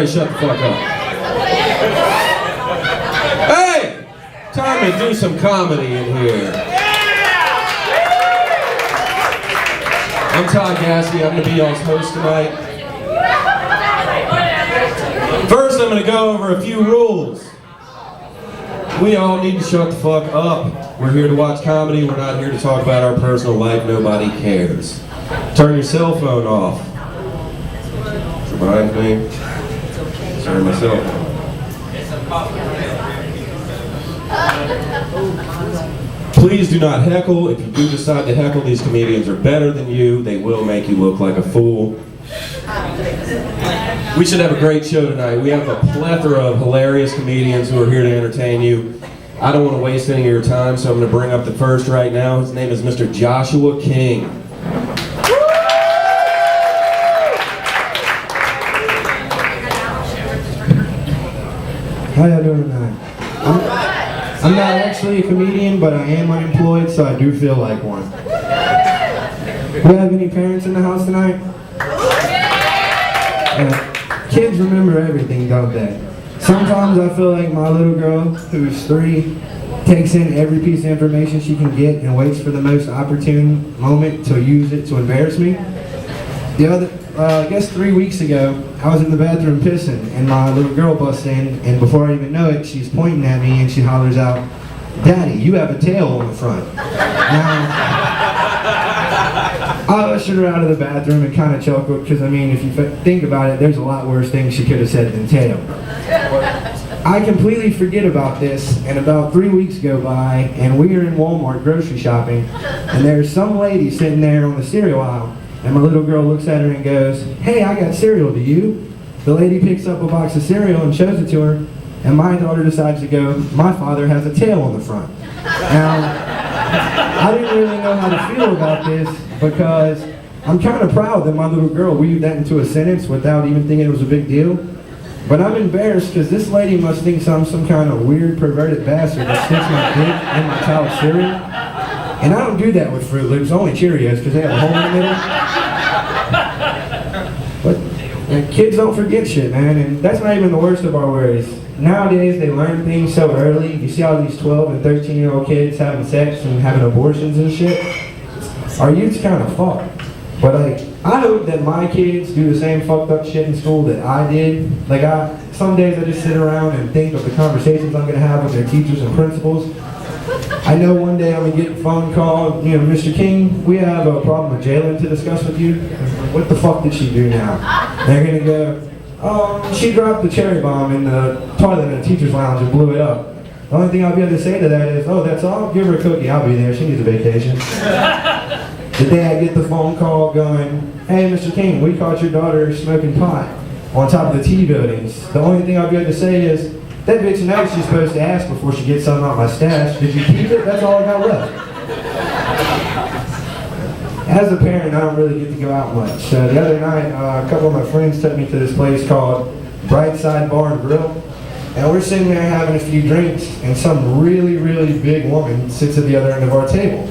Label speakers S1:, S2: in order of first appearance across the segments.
S1: everybody shut the fuck up. Hey! Time to do some comedy in here. I'm Todd Gassy. I'm going to be y'all's host tonight. First, I'm going to go over a few rules. We all need to shut the fuck up. We're here to watch comedy. We're not here to talk about our personal life. Nobody cares. Turn your cell phone off. Which reminds me. Turn my cell phone. Please do not heckle. If you do decide to heckle, these comedians are better than you. They will make you look like a fool. We should have a great show tonight. We have a plethora of hilarious comedians who are here to entertain you. I don't want to waste any of your time, so I'm going to bring up the first right now. His name is Mr. Joshua King.
S2: How y'all doing tonight? I'm not actually a comedian, but I am unemployed, so I do feel like one. Do we have any parents in the house tonight? Kids remember everything, don't they? Sometimes I feel like my little girl, who's 3, takes in every piece of information she can get and waits for the most opportune moment to use it to embarrass me. I guess 3 weeks ago, I was in the bathroom pissing, and my little girl busts in, and before I even know it, she's pointing at me and she hollers out, "Daddy, you have a tail on the front." Now, I ushered her out of the bathroom and kind of chuckled, because I mean, if you think about it, there's a lot worse things she could have said than tail. I completely forget about this, and about 3 weeks go by, and we are in Walmart grocery shopping, and there's some lady sitting there on the cereal aisle, and my little girl looks at her and goes, "Hey, I got cereal, do you?" The lady picks up a box of cereal and shows it to her, and my daughter decides to go, "My father has a tail on the front." Now, I didn't really know how to feel about this, because I'm kind of proud that my little girl weaved that into a sentence without even thinking it was a big deal. But I'm embarrassed because this lady must think I'm some kind of weird, perverted bastard that sticks my dick in my child's cereal. And I don't do that with Fruit Loops, only Cheerios, because they have a hole in the middle. But kids don't forget shit, man, and that's not even the worst of our worries. Nowadays, they learn things so early. You see all these 12 and 13-year-old kids having sex and having abortions and shit. Our youth's kind of fucked. But I hope that my kids do the same fucked up shit in school that I did. Some days I just sit around and think of the conversations I'm gonna have with their teachers and principals. I know one day I'm gonna get a phone call, "Mr. King, we have a problem with Jalen to discuss with you." What the fuck did she do now? They're gonna go, "She dropped the cherry bomb in the toilet in the teacher's lounge and blew it up." The only thing I'll be able to say to that is, "Oh, that's all? Give her a cookie, I'll be there, she needs a vacation." The day I get the phone call going, "Hey, Mr. King, we caught your daughter smoking pot on top of the T buildings." The only thing I'll be able to say is, "That bitch knows she's supposed to ask before she gets something out my stash. Did you keep it? That's all I got left." As a parent, I don't really get to go out much. The other night, a couple of my friends took me to this place called Brightside Bar and Grill. And we're sitting there having a few drinks, and some really, really big woman sits at the other end of our table.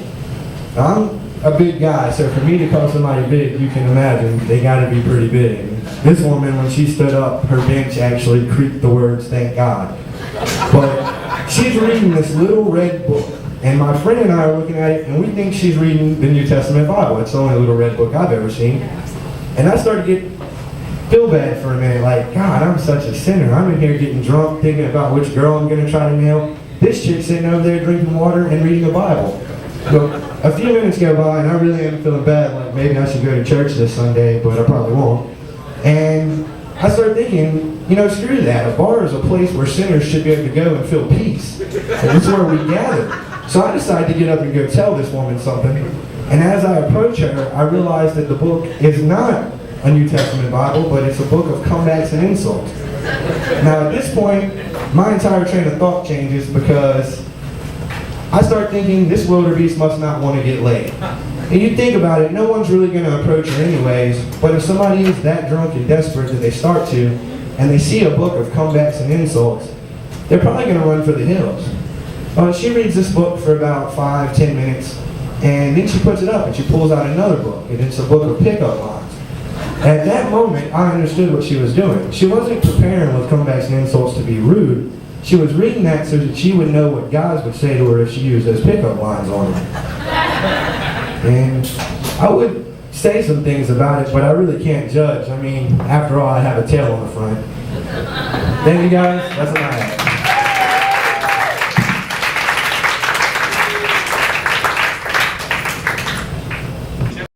S2: Now, I'm a big guy, so for me to call somebody big, you can imagine they gotta be pretty big. This woman, when she stood up, her bench actually creaked the words, "Thank God." But she's reading this little red book, and my friend and I are looking at it, and we think she's reading the New Testament Bible. It's the only little red book I've ever seen. And I started to feel bad for a minute, like, God, I'm such a sinner. I'm in here getting drunk, thinking about which girl I'm gonna try to nail. This chick's sitting over there drinking water and reading a Bible. But a few minutes go by, and I really am feeling bad, like maybe I should go to church this Sunday, but I probably won't. And I started thinking, screw that. A bar is a place where sinners should be able to go and feel peace. And it's where we gather. So I decided to get up and go tell this woman something. And as I approach her, I realized that the book is not a New Testament Bible, but it's a book of comebacks and insults. Now at this point, my entire train of thought changes, because I start thinking this wildebeest must not want to get laid. And you think about it, no one's really going to approach her anyways, but if somebody is that drunk and desperate that they start to, and they see a book of comebacks and insults, they're probably going to run for the hills. She reads this book for about 5-10 minutes, and then she puts it up and she pulls out another book, and it's a book of pickup lines. At that moment, I understood what she was doing. She wasn't preparing with comebacks and insults to be rude. She was reading that so that she would know what guys would say to her if she used those pickup lines on them. And I would say some things about it, but I really can't judge. I mean, after all, I have a tail on the front. Thank you guys. That's what I have.